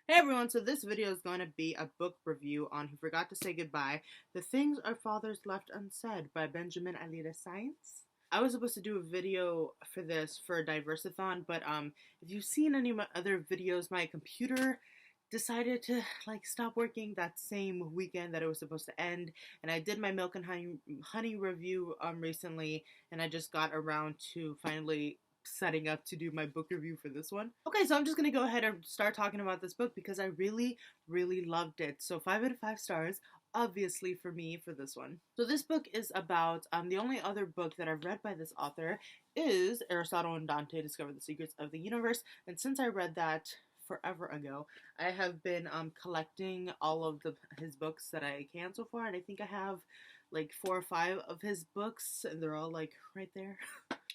Hey everyone, so this video is going to be a book review on Who Forgot to Say Goodbye, The Things Our Fathers Left Unsaid by Benjamin Alire Saenz. I was supposed to do a video for this for a Diversathon, but if you've seen any of my other videos, my computer decided to stop working that same weekend that it was supposed to end, and I did my milk and honey review recently, and I just got around to finally setting up to do my book review for this one. Okay, so I'm just gonna go ahead and start talking about this book because I really loved it. So 5 out of 5 stars, obviously, for me for this one. So this book is about the only other book that I've read by this author is Aristotle and Dante Discover the Secrets of the Universe, and since I read that forever ago, I have been collecting all of his books that I can so far, and I think I have like 4 or 5 of his books, and they're all like right there.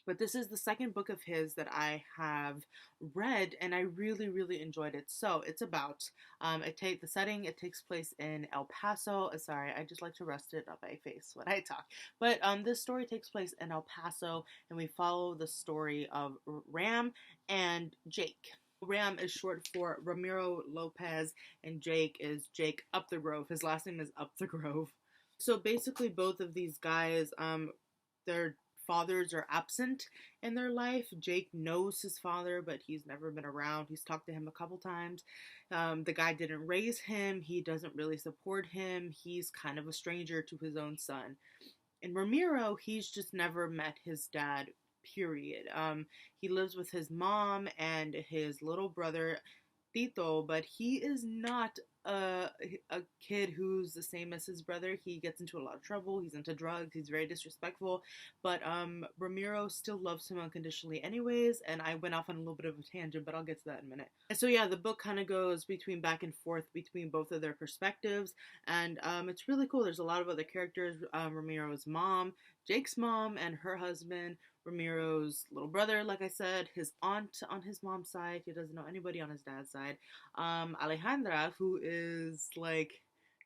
But this is the second book of his that I have read, and I really enjoyed it. So it's about the setting. It takes place in El Paso. Sorry, I just like to rest it on my face when I talk. But this story takes place in El Paso, and we follow the story of Ram and Jake. Ram is short for Ramiro Lopez, and Jake is Jake Up the Grove. His last name is Up the Grove. So basically, both of these guys, their fathers are absent in their life. Jake knows his father, but he's never been around. He's talked to him a couple times. The guy didn't raise him. He doesn't really support him. He's kind of a stranger to his own son. And Ramiro, he's just never met his dad, period. He lives with his mom and his little brother, Tito, but he is not a kid who's the same as his brother. He gets into a lot of trouble. He's into drugs. He's very disrespectful. But Ramiro still loves him unconditionally anyways, and I went off on a little bit of a tangent, but I'll get to that in a minute. And so yeah, the book kind of goes back and forth between both of their perspectives, and it's really cool. There's a lot of other characters. Ramiro's mom, Jake's mom, and her husband, Ramiro's little brother, like I said, his aunt on his mom's side. He doesn't know anybody on his dad's side. Alejandra, who is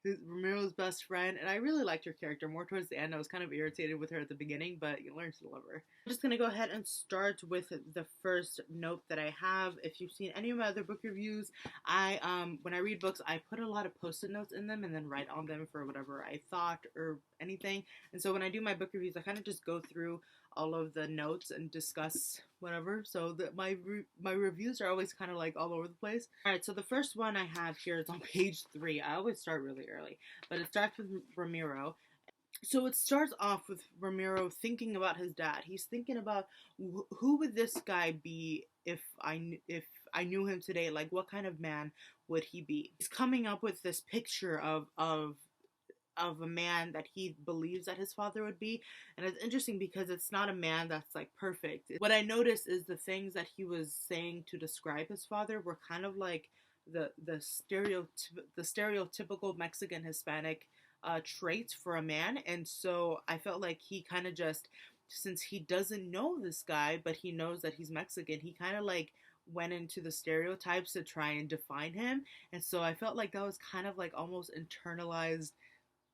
Ramiro's best friend, and I really liked her character more towards the end. I was kind of irritated with her at the beginning, but you learn to love her. I'm just gonna go ahead and start with the first note that I have. If you've seen any of my other book reviews, when I read books, I put a lot of post-it notes in them and then write on them for whatever I thought or anything. And so when I do my book reviews, I kind of just go through all of the notes and discuss whatever. So my reviews are always kind of like all over the place. Alright, so the first one I have here is on page 3. I always start really early, but it starts with Ramiro. So it starts off with Ramiro thinking about his dad. He's thinking about who would this guy be if I knew him today? Like, what kind of man would he be? He's coming up with this picture of a man that he believes that his father would be. And it's interesting because it's not a man that's like perfect. What I noticed is the things that he was saying to describe his father were kind of like the stereotypical Mexican Hispanic traits for a man. And so I felt like he kind of just, since he doesn't know this guy, but he knows that he's Mexican, he kind of like went into the stereotypes to try and define him. And so I felt like that was kind of like almost internalized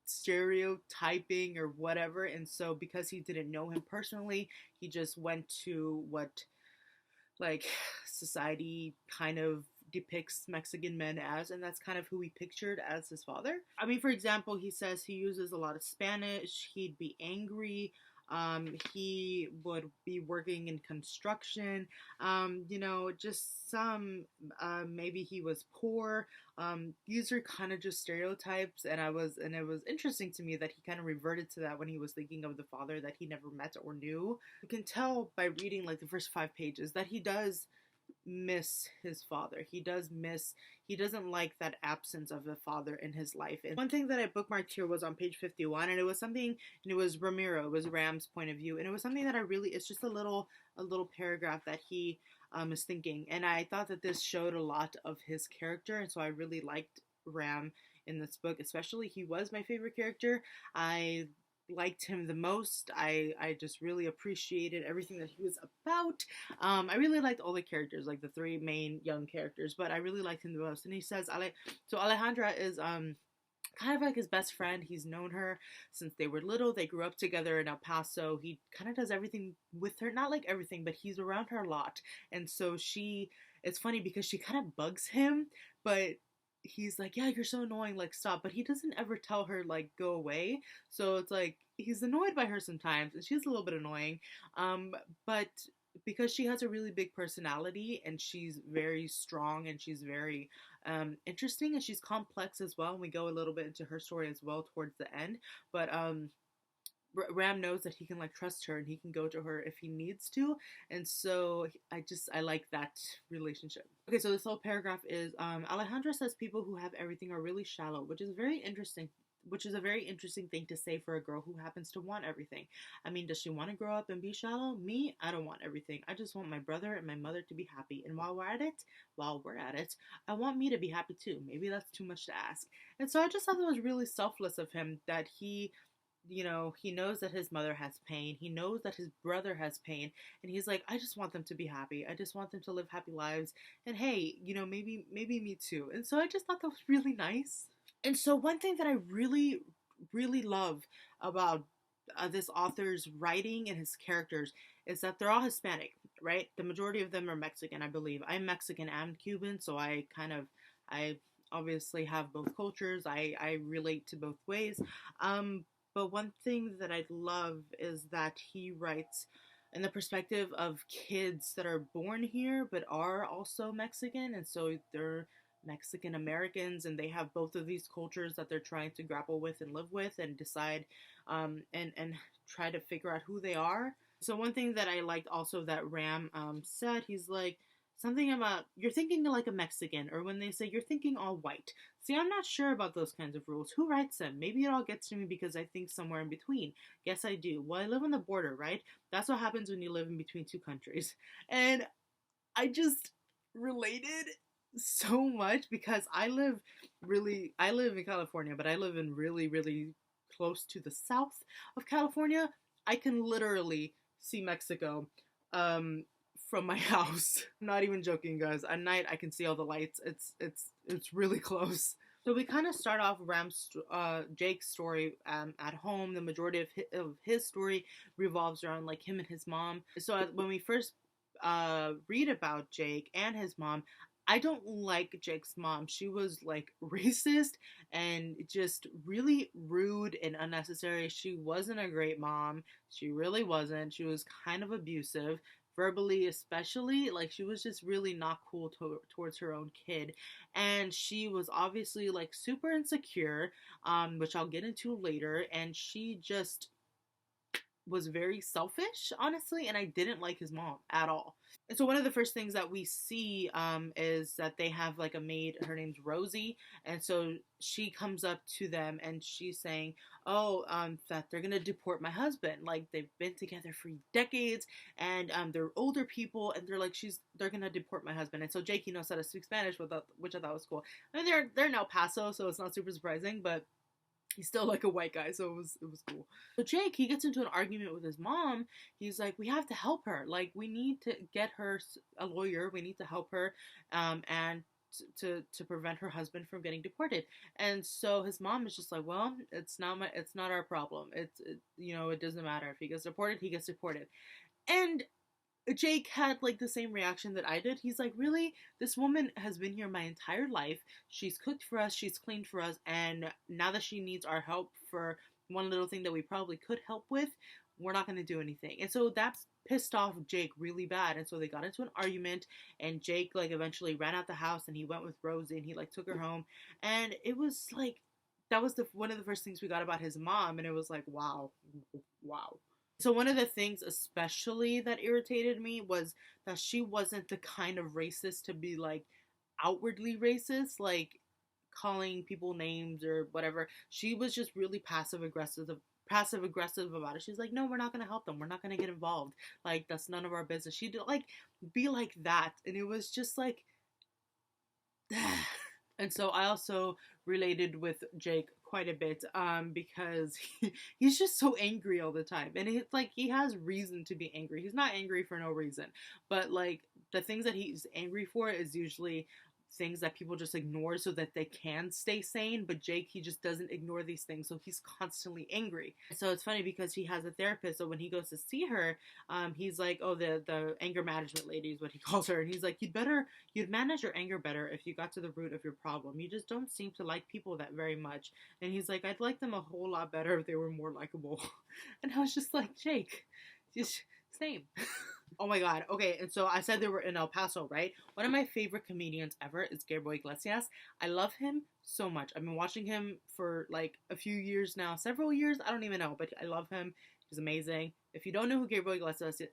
stereotyping or whatever. And so because he didn't know him personally, he just went to what like society kind of depicts Mexican men as, and that's kind of who he pictured as his father. I mean, for example, he says he uses a lot of Spanish. He'd be angry. He would be working in construction, just some, maybe he was poor. These are kind of just stereotypes, and it was interesting to me that he kind of reverted to that when he was thinking of the father that he never met or knew. You can tell by reading like the first 5 pages that he does miss his father. He doesn't like that absence of a father in his life. And one thing that I bookmarked here was on page 51, and it was Ramiro, it was Ram's point of view, and it was something that it's just a little paragraph that he is thinking, and I thought that this showed a lot of his character, and so I really liked Ram in this book. Especially, he was my favorite character. I liked him the most. I just really appreciated everything that he was about. I really liked all the characters, like the 3 main young characters, but I really liked him the most. And he says, so Alejandra is kind of like his best friend. He's known her since they were little. They grew up together in El Paso. He kind of does everything with her, not like everything, but he's around her a lot. And so it's funny because she kind of bugs him, but he's like, yeah, you're so annoying, like, stop. But he doesn't ever tell her, like, go away. So it's like he's annoyed by her sometimes, and she's a little bit annoying. But because she has a really big personality and she's very strong and she's very interesting and she's complex as well, and we go a little bit into her story as well towards the end. But Ram knows that he can like trust her and he can go to her if he needs to, and so I like that relationship. Okay, so this whole paragraph is Alejandra says people who have everything are really shallow, which is a very interesting thing to say for a girl who happens to want everything. I mean, does she want to grow up and be shallow? Me, I don't want everything. I just want my brother and my mother to be happy. And while we're at it, I want me to be happy too. Maybe that's too much to ask. And so I just thought it was really selfless of him that he knows that his mother has pain. He knows that his brother has pain. And he's like, I just want them to be happy. I just want them to live happy lives. And hey, maybe me too. And so I just thought that was really nice. And so one thing that I really, really love about this author's writing and his characters is that they're all Hispanic, right? The majority of them are Mexican, I believe. I'm Mexican and Cuban, so I obviously have both cultures. I relate to both ways. But one thing that I love is that he writes in the perspective of kids that are born here but are also Mexican, and so they're Mexican Americans, and they have both of these cultures that they're trying to grapple with and live with and decide and try to figure out who they are. So one thing that I liked also that Ram said, he's like, something about you're thinking like a Mexican, or when they say you're thinking all white. See, I'm not sure about those kinds of rules. Who writes them? Maybe it all gets to me because I think somewhere in between. Guess I do. Well, I live on the border, right? That's what happens when you live in between two countries. And I just related so much because I live in California, but I live in really, really close to the south of California. I can literally see Mexico from my house. I'm not even joking, guys. At night I can see all the lights. It's really close. So we kind of start off Jake's story at home. The majority of his story revolves around like him and his mom. So when we first read about Jake and his mom, I don't like Jake's mom. She was like racist and just really rude and unnecessary. She wasn't a great mom. She really wasn't. She was kind of abusive, verbally especially. Like, she was just really not cool towards her own kid. And she was obviously like super insecure, which I'll get into later. And she just was very selfish, honestly, and I didn't like his mom at all. And so one of the first things that we see is that they have like a maid. Her name's Rosie, and so she comes up to them and she's saying, that they're gonna deport my husband. Like, they've been together for decades, and they're older people, and they're gonna deport my husband. And so Jake, knows how to speak Spanish, which I thought was cool. I mean, they're in El Paso, so it's not super surprising, but he's still like a white guy, so it was cool. So Jake, he gets into an argument with his mom. He's like, we have to help her. Like, we need to get her a lawyer. We need to help her, and to prevent her husband from getting deported. And so his mom is just like, well, it's not our problem. It doesn't matter. If he gets deported, he gets deported. And Jake had like the same reaction that I did. He's like, really? This woman has been here my entire life. She's cooked for us. She's cleaned for us. And now that she needs our help for one little thing that we probably could help with, we're not going to do anything. And so that's pissed off Jake really bad. And so they got into an argument, and Jake like eventually ran out the house, and he went with Rosie, and he like took her home. And it was like, that was one of the first things we got about his mom. And it was like, wow. So one of the things especially that irritated me was that she wasn't the kind of racist to be like outwardly racist, like calling people names or whatever. She was just really passive aggressive about it. She's like, no, we're not going to help them. We're not going to get involved. Like, that's none of our business. She'd like be like that. And it was just like, and so I also related with Jake quite a bit because he's just so angry all the time, and it's like he has reason to be angry. He's not angry for no reason, but like the things that he's angry for is usually things that people just ignore so that they can stay sane. But Jake, he just doesn't ignore these things, so he's constantly angry. So it's funny because he has a therapist, so when he goes to see her, he's like, oh, the anger management lady is what he calls her, and he's like, you'd manage your anger better if you got to the root of your problem. You just don't seem to like people that very much. And he's like, I'd like them a whole lot better if they were more likable. And I was just like, Jake, just same. Oh my god. Okay, and so I said they were in El Paso, right? One of my favorite comedians ever is Gabriel Iglesias. I love him so much. I've been watching him for like a few years now, several years, I don't even know, but I love him. He's amazing. If you don't know who Gabriel Iglesias is,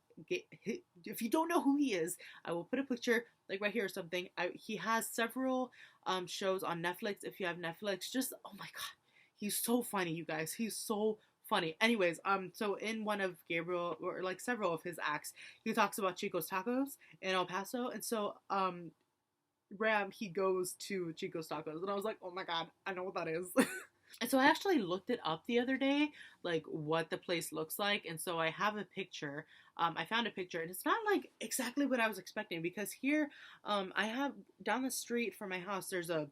if you don't know who he is, I will put a picture like right here or something. He has several shows on Netflix. If you have Netflix, just oh my god, he's so funny, you guys. He's so funny. Anyways, so in one of Gabriel, or like several of his acts, he talks about Chico's Tacos in El Paso, and so Ram, he goes to Chico's Tacos, and I was like, oh my god, I know what that is. And so I actually looked it up the other day, like what the place looks like, and so I have a picture. I found a picture, and it's not like exactly what I was expecting, because here, I have down the street from my house, there's a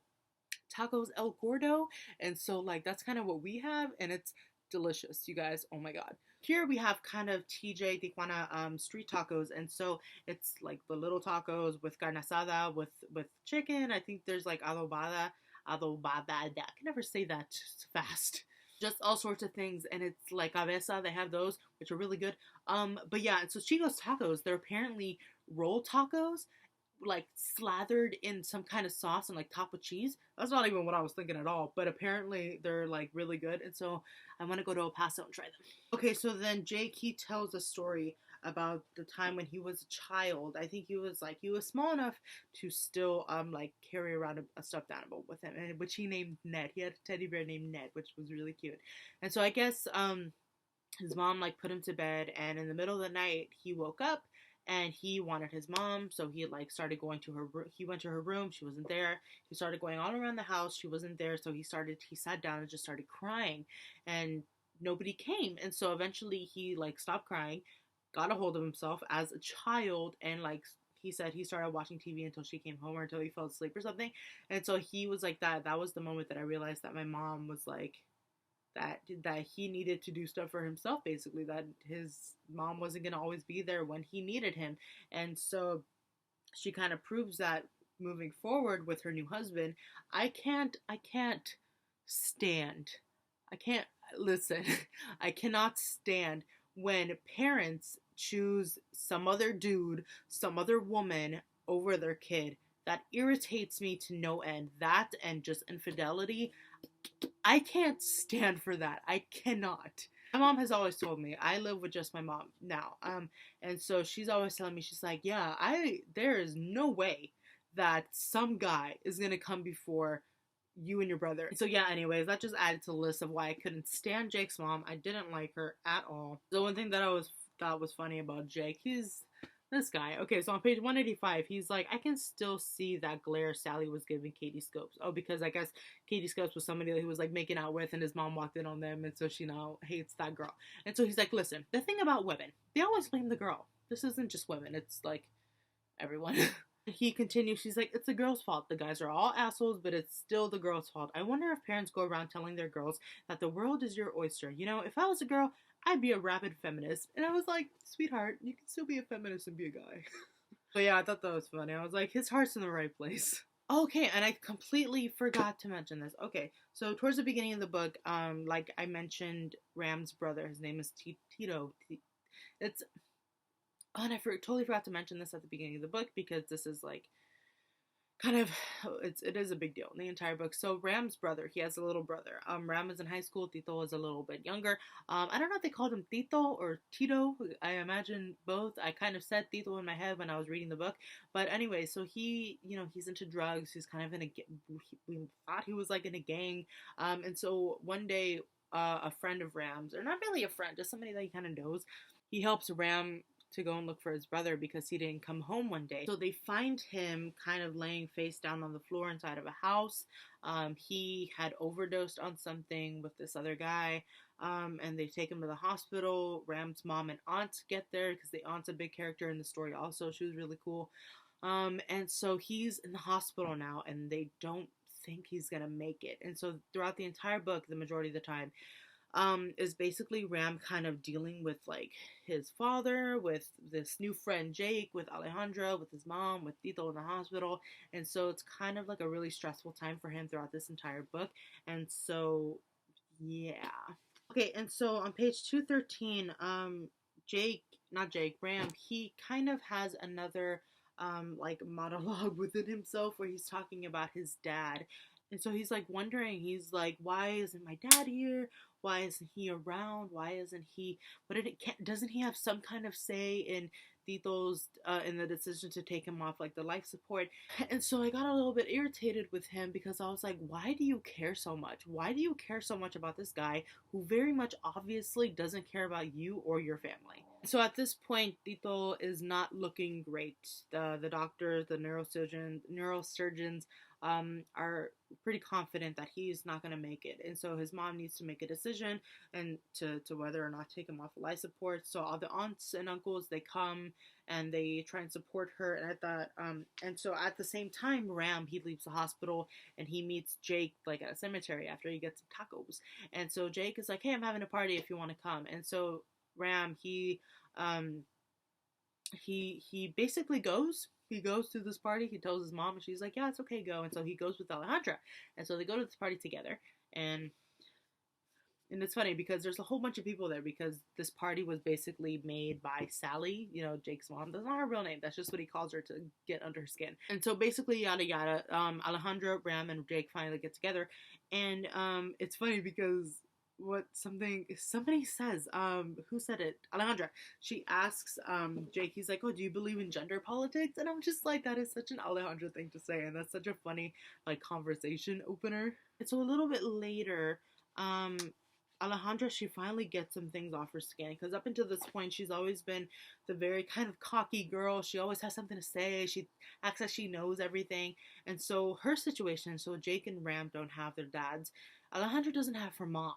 Tacos El Gordo, and so like that's kind of what we have, and it's delicious, you guys. Oh my god. Here we have kind of TJ Tijuana street tacos, and so it's like the little tacos with carne asada, with chicken. I think there's like adobada. I can never say that fast. Just all sorts of things, and it's like cabeza. They have those, which are really good. But yeah, so Chico's Tacos, they're apparently roll tacos, like slathered in some kind of sauce and like topped with cheese. That's not even what I was thinking at all, but apparently they're like really good, and so I want to go to El Paso and try them. Okay, so then Jake, he tells a story about the time when he was a child. I think he was small enough to still like carry around a stuffed animal with him, and which he named Ned. He had a teddy bear named Ned, which was really cute. And so I guess his mom like put him to bed, and in the middle of the night he woke up and he wanted his mom, so he like started going to her. He went to her room. She wasn't there. He started going all around the house. She wasn't there. So he sat down and just started crying, and nobody came. And so eventually he like stopped crying, got a hold of himself as a child, and like he said he started watching TV until she came home or until he fell asleep or something. And so he was like that was the moment that I realized that my mom was like that he needed to do stuff for himself, basically, that his mom wasn't going to always be there when he needed him. And so she kind of proves that moving forward with her new husband. I can't stand, listen, I cannot stand when parents choose some other dude, some other woman over their kid. That irritates me to no end. That and just infidelity. I can't stand for that. I cannot. My mom has always told me, I live with just my mom now. And so she's always telling me, she's like, yeah, there is no way that some guy is going to come before you and your brother. So yeah, anyways, that just added to the list of why I couldn't stand Jake's mom. I didn't like her at all. The one thing that I thought was funny about Jake, he's this guy. Okay, so on page 185, he's like, I can still see that glare Sally was giving Katie Scopes. Oh, because I guess Katie Scopes was somebody that he was like making out with, and his mom walked in on them, and so she now hates that girl. And so he's like, listen, the thing about women, they always blame the girl. This isn't just women, it's like everyone. He continues, she's like, it's the girl's fault. The guys are all assholes, but it's still the girl's fault. I wonder if parents go around telling their girls that the world is your oyster. You know, if I was a girl, I'd be a rabid feminist. And I was like, sweetheart, you can still be a feminist and be a guy. So yeah, I thought that was funny. I was like, his heart's in the right place. Okay, and I completely forgot to mention this. Okay, so towards the beginning of the book, like I mentioned, Ram's brother, his name is Tito. And I totally forgot to mention this at the beginning of the book, because this is like kind of, it is a big deal in the entire book. So Ram's brother, he has a little brother. Ram is in high school. Tito was a little bit younger. I don't know if they called him Tito or Tito. I imagine both. I kind of said Tito in my head when I was reading the book. But anyway, so he, he's into drugs. He's kind of we thought he was like in a gang. And so one day, a friend of Ram's, or not really a friend, just somebody that he kind of knows, he helps Ram to go and look for his brother because he didn't come home one day. So they find him kind of laying face down on the floor inside of a house. He had overdosed on something with this other guy, and they take him to the hospital. Ram's mom and aunt get there because the aunt's a big character in the story also. She was really cool. And so he's in the hospital now, and they don't think he's gonna make it. And so throughout the entire book, the majority of the time, is basically Ram kind of dealing with like his father, with this new friend Jake, with Alejandra, with his mom, with Tito in the hospital. And so it's kind of like a really stressful time for him throughout this entire book. And so yeah. Okay, and so on page 213, Jake, not Jake, Ram, he kind of has another like monologue within himself where he's talking about his dad. And so he's like wondering, he's like, why isn't my dad here? Why isn't he around? Why isn't he? But doesn't he have some kind of say in Tito's in the decision to take him off like the life support? And so I got a little bit irritated with him because I was like, why do you care so much? Why do you care so much about this guy who very much obviously doesn't care about you or your family? So at this point, Tito is not looking great. The doctors, the neurosurgeons are pretty confident that he's not going to make it. And so his mom needs to make a decision and to whether or not take him off life support. So all the aunts and uncles, they come and they try and support her. And and so at the same time, Ram, he leaves the hospital and he meets Jake like at a cemetery after he gets some tacos. And so Jake is like, hey, I'm having a party if you want to come. And so Ram, he basically goes. He goes to this party. He tells his mom, and she's like, "Yeah, it's okay, go." And so he goes with Alejandra, and so they go to this party together. And it's funny because there's a whole bunch of people there because this party was basically made by Sally, you know, Jake's mom. That's not her real name. That's just what he calls her to get under her skin. And so basically, yada yada. Alejandra, Ram, and Jake finally get together, and it's funny because somebody says, who said it? Alejandra. She asks Jake, he's like, oh, do you believe in gender politics? And I'm just like, that is such an Alejandra thing to say, and that's such a funny like conversation opener. And so a little bit later, Alejandra, she finally gets some things off her skin because up until this point she's always been the very kind of cocky girl. She always has something to say. She acts like she knows everything. And so her situation, so Jake and Ram don't have their dads. Alejandra doesn't have her mom.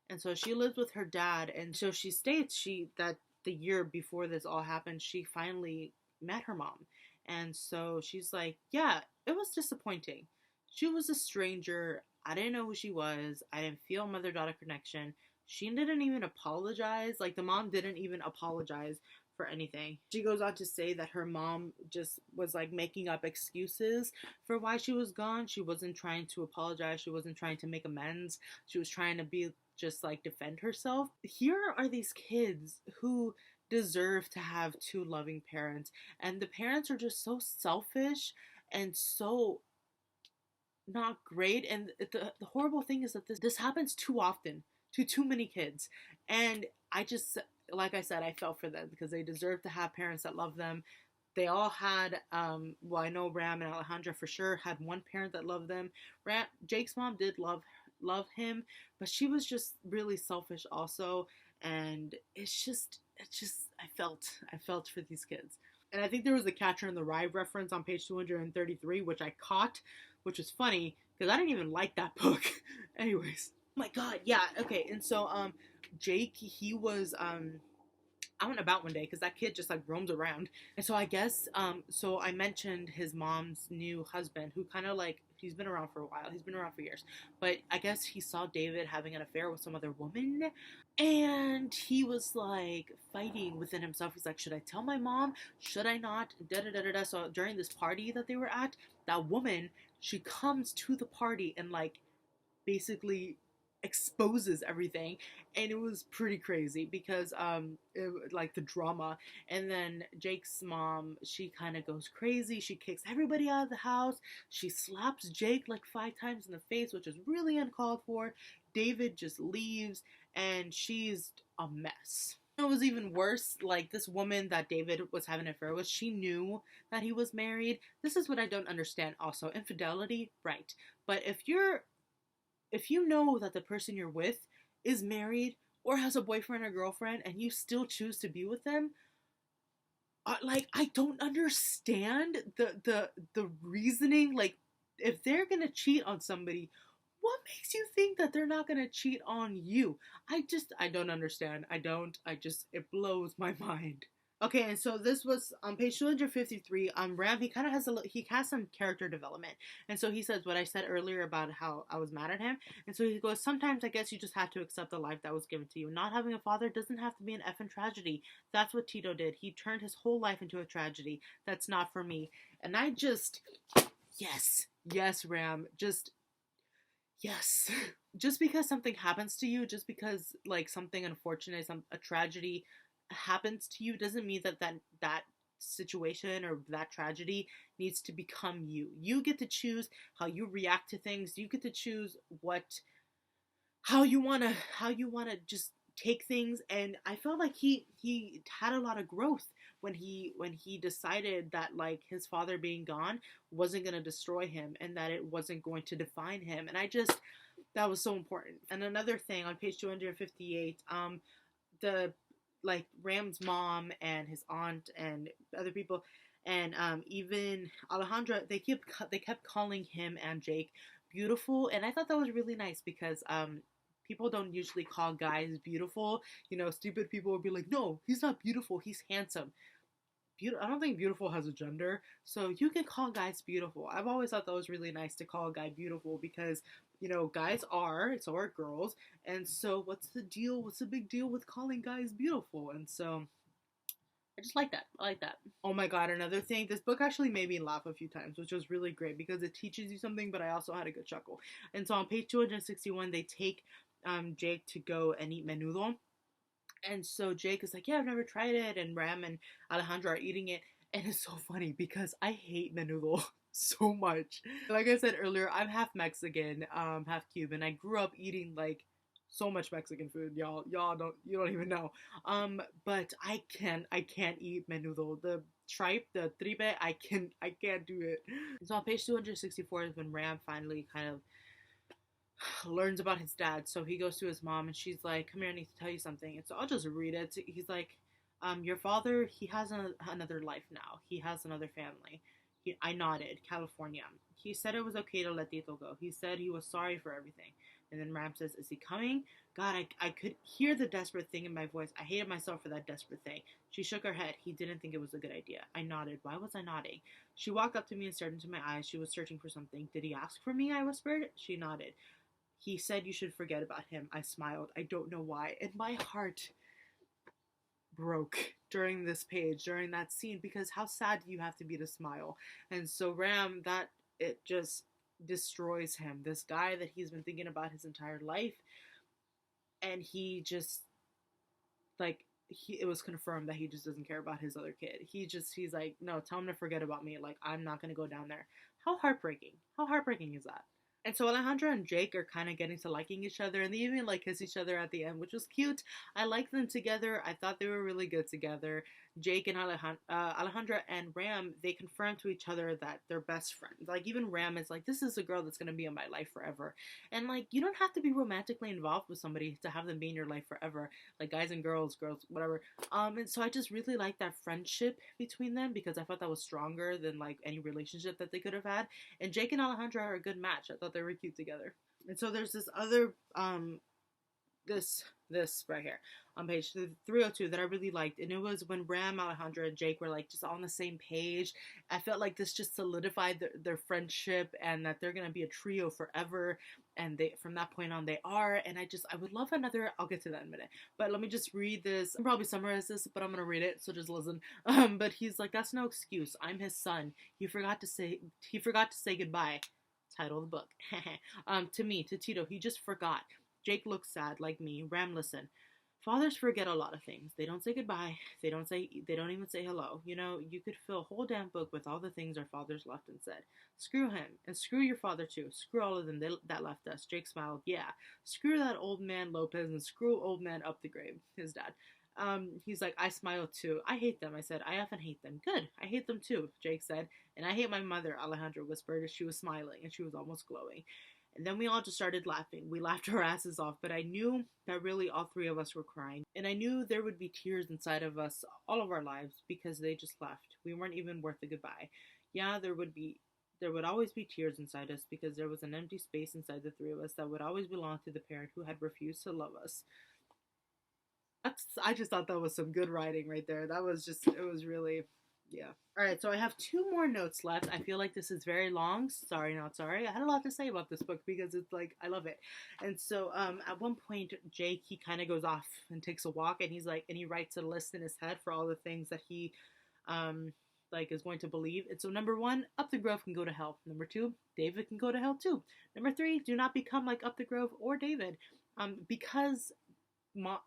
And so she lives with her dad, and so she states that the year before this all happened, she finally met her mom. And so she's like, yeah, it was disappointing. She was a stranger. I didn't know who she was. I didn't feel mother-daughter connection. She didn't even apologize. Like, the mom didn't even apologize for anything. She goes on to say that her mom just was like making up excuses for why she was gone. She wasn't trying to apologize. She wasn't trying to make amends. She was trying to be just like defend herself. Here are these kids who deserve to have two loving parents, and the parents are just so selfish and so not great. And the horrible thing is that this happens too often to too many kids, and I just, like I said, I felt for them because they deserve to have parents that love them. They all had, well, I know Ram and Alejandra for sure had one parent that loved them. Jake's mom did love him, but she was just really selfish also. And it's just, I felt for these kids. And I think there was a Catcher in the Rye reference on page 233, which I caught, which was funny because I didn't even like that book. Anyways, oh my god, yeah, okay. And so, Jake, he was, out and about one day because that kid just like roams around. And so I guess, so I mentioned his mom's new husband who kind of like, he's been around for a while. He's been around for years. But I guess he saw David having an affair with some other woman. And he was like fighting within himself. He's like, should I tell my mom? Should I not? Da da da da da. So during this party that they were at, that woman, she comes to the party and like basically exposes everything, and it was pretty crazy because like the drama. And then Jake's mom, she kind of goes crazy. She kicks everybody out of the house. She slaps Jake like 5 times in the face, which is really uncalled for. David just leaves, and she's a mess. It was even worse. Like, this woman that David was having an affair with, she knew that he was married. This is what I don't understand also. Infidelity, right. But if you know that the person you're with is married or has a boyfriend or girlfriend and you still choose to be with them, like, I don't understand the reasoning. Like, if they're gonna cheat on somebody, what makes you think that they're not gonna cheat on you? I don't understand. It blows my mind. Okay, and so this was on page 253. Ram, he has some character development, and so he says what I said earlier about how I was mad at him, and so he goes, sometimes I guess you just have to accept the life that was given to you. Not having a father doesn't have to be an effing tragedy. That's what Tito did. He turned his whole life into a tragedy. That's not for me. And I just, yes, Ram, just yes. Just because something happens to you, just because like something unfortunate, a tragedy happens to you, doesn't mean that situation or that tragedy needs to become you. You get to choose how you react to things. You get to choose how you wanna just take things. And I felt like he had a lot of growth when he decided that like his father being gone wasn't gonna destroy him and that it wasn't going to define him. And I just that was so important. And another thing on page 258, the like Ram's mom and his aunt and other people, and even Alejandra, they kept calling him and Jake beautiful, and I thought that was really nice because people don't usually call guys beautiful. You know, stupid people would be like, no, he's not beautiful, he's handsome. I don't think beautiful has a gender, so you can call guys beautiful. I've always thought that was really nice to call a guy beautiful because, you know, guys are, so are girls, and so what's the deal? What's the big deal with calling guys beautiful? And so I just like that. I like that. Oh my god, another thing, this book actually made me laugh a few times, which was really great because it teaches you something, but I also had a good chuckle. And so on page 261, they take Jake to go and eat menudo. And so Jake is like, yeah, I've never tried it. And Ram and Alejandro are eating it. And it's so funny because I hate menudo so much. Like I said earlier, I'm half Mexican, half Cuban. I grew up eating like so much Mexican food, y'all. You don't even know. But I can't eat menudo. The tripe, the tripe, I can't do it. So on page 264 is when Ram finally kind of learns about his dad. So he goes to his mom and she's like, come here, I need to tell you something. And so I'll just read it. He's like, your father, he has another life now. He has another family. I nodded. California. He said it was okay to let Tito go. He said he was sorry for everything. And then Ram says, is he coming? God, I could hear the desperate thing in my voice. I hated myself for that desperate thing. She shook her head. He didn't think it was a good idea. I nodded. Why was I nodding? She walked up to me and stared into my eyes. She was searching for something. Did he ask for me? I whispered. She nodded. He said you should forget about him. I smiled. I don't know why. And my heart broke during this page, during that scene, because how sad do you have to be to smile? And so Ram, it just destroys him. This guy that he's been thinking about his entire life, and he just, like, it was confirmed that he just doesn't care about his other kid. He's like, no, tell him to forget about me. Like, I'm not going to go down there. How heartbreaking. How heartbreaking is that? And so Alejandra and Jake are kind of getting to liking each other, and they even like kiss each other at the end, which was cute. I liked them together. I thought they were really good together. Jake and Alejandra and Ram, they confirm to each other that they're best friends. Like, even Ram is like, this is a girl that's going to be in my life forever. And like, you don't have to be romantically involved with somebody to have them be in your life forever. Like, guys and girls, whatever. And so I just really like that friendship between them because I thought that was stronger than like any relationship that they could have had. And Jake and Alejandra are a good match. I thought they were cute together. And so there's this other this right here on page 302 that I really liked, and it was when Ram, Alejandra, and Jake were like just on the same page. I felt like this just solidified their friendship and that they're gonna be a trio forever, and they from that point on they are. And I would love another. I'll get to that in a minute, but let me just read this. I'll probably summarize this, but I'm gonna read it, so just listen. But he's like, that's no excuse. I'm his son. He forgot to say goodbye. Title of the book. To me, to Tito, he just forgot. Jake looks sad, like me. Ram, listen. Fathers forget a lot of things. They don't say goodbye. They don't even say hello. You know, you could fill a whole damn book with all the things our fathers left and said. Screw him. And screw your father too. Screw all of them that left us. Jake smiled. Yeah. Screw that old man Lopez and screw old man up the grave. His dad. He's like, I smiled too. I hate them. I said, I often hate them. Good. I hate them too, Jake said. And I hate my mother, Alejandra whispered as she was smiling and she was almost glowing. And then we all just started laughing. We laughed our asses off, but I knew that really all three of us were crying. And I knew there would be tears inside of us all of our lives because they just left. We weren't even worth a goodbye. Yeah, there would always be tears inside us because there was an empty space inside the three of us that would always belong to the parent who had refused to love us. I just thought that was some good writing right there. That was just, it was really, yeah. All right, so I have two more notes left. I feel like this is very long. Sorry, not sorry. I had a lot to say about this book because it's like I love it. And so at one point Jake, he kind of goes off and takes a walk, and he's like, and he writes a list in his head for all the things that he um like is going to believe. And so number one, Up the Grove can go to hell. Number two, David can go to hell too. Number three, do not become like Up the Grove or David. Because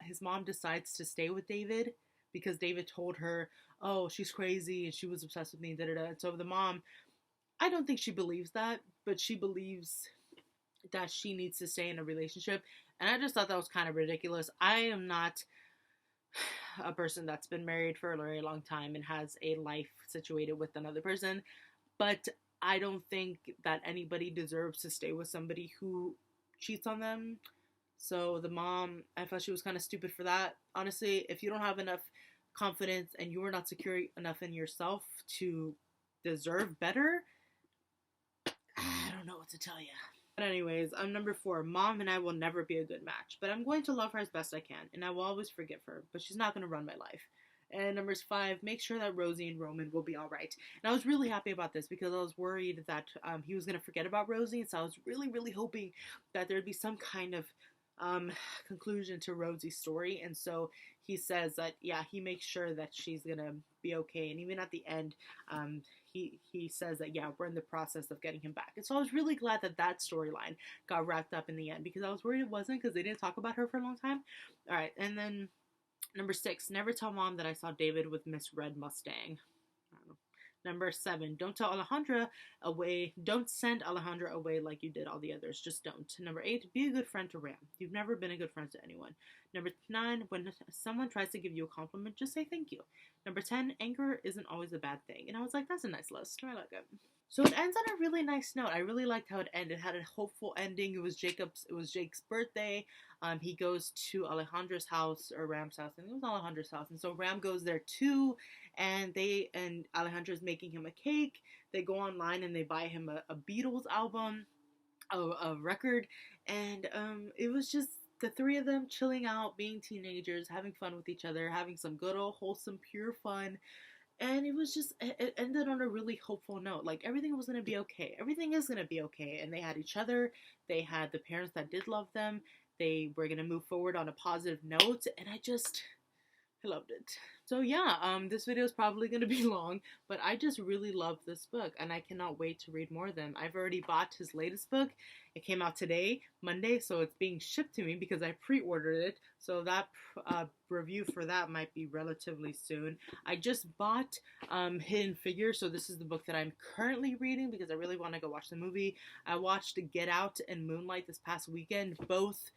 his mom decides to stay with David because David told her, "Oh, she's crazy and she was obsessed with me." Da da da. And so the mom, I don't think she believes that, but she believes that she needs to stay in a relationship. And I just thought that was kind of ridiculous. I am not a person that's been married for a very long time and has a life situated with another person, but I don't think that anybody deserves to stay with somebody who cheats on them. So the mom, I thought she was kind of stupid for that. Honestly, if you don't have enough confidence and you are not secure enough in yourself to deserve better, I don't know what to tell you. But anyways, number four, Mom and I will never be a good match, but I'm going to love her as best I can, and I will always forgive her, but she's not going to run my life. And number five, make sure that Rosie and Roman will be all right. And I was really happy about this because I was worried that he was going to forget about Rosie, and so I was really, really hoping that there'd be some kind of conclusion to Rosie's story. And so he says that, yeah, he makes sure that she's gonna be okay. And even at the end, he says that, yeah, we're in the process of getting him back. And so I was really glad that that storyline got wrapped up in the end because I was worried it wasn't, because they didn't talk about her for a long time. All right, and then number six, never tell Mom that I saw David with Miss Red Mustang. I don't know. Number seven, don't tell Alejandra away. Don't send Alejandra away like you did all the others. Just don't. Number eight, be a good friend to Ram. You've never been a good friend to anyone. Number nine, when someone tries to give you a compliment, just say thank you. Number 10, anger isn't always a bad thing. And I was like, that's a nice list. I like it. So it ends on a really nice note. I really liked how it ended. It had a hopeful ending. It was Jake's birthday. He goes to Alejandra's house, or Ram's house, and it was Alejandra's house. And so Ram goes there too, and Alejandra's making him a cake. They go online and they buy him a Beatles album, a record, and it was just the three of them chilling out, being teenagers, having fun with each other, having some good old wholesome pure fun. And it ended on a really hopeful note. Like, everything was going to be okay. Everything is going to be okay. And they had each other. They had the parents that did love them. They were going to move forward on a positive note. And I loved it. So yeah, this video is probably going to be long, but I just really love this book, and I cannot wait to read more of them. I've already bought his latest book. It came out today, Monday, so it's being shipped to me because I pre-ordered it. So that review for that might be relatively soon. I just bought Hidden Figures, so this is the book that I'm currently reading because I really want to go watch the movie. I watched Get Out and Moonlight this past weekend, both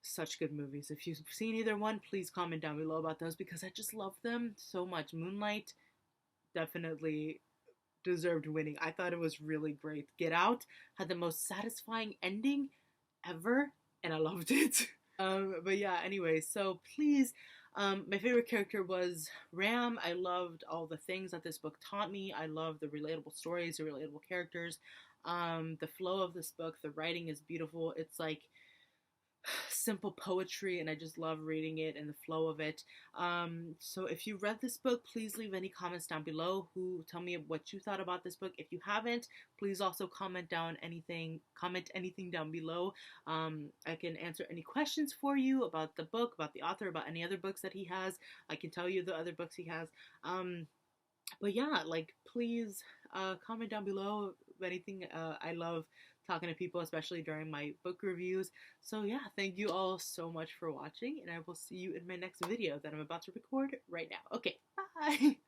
such good movies. If you've seen either one, please comment down below about those because I just love them so much. Moonlight definitely deserved winning. I thought it was really great. Get Out had the most satisfying ending ever, and I loved it. But yeah, anyway, so please, my favorite character was Ram. I loved all the things that this book taught me. I love the relatable stories, the relatable characters. The flow of this book, the writing is beautiful. It's like simple poetry, and I just love reading it and the flow of it. So if you read this book, please leave any comments down below. Tell me what you thought about this book. If you haven't, please also comment anything down below. I can answer any questions for you about the book, about the author, about any other books that he has. I can tell you the other books he has. But yeah, like, please comment down below anything. I love talking to people, especially during my book reviews. So yeah, thank you all so much for watching, and I will see you in my next video that I'm about to record right now. Okay, bye!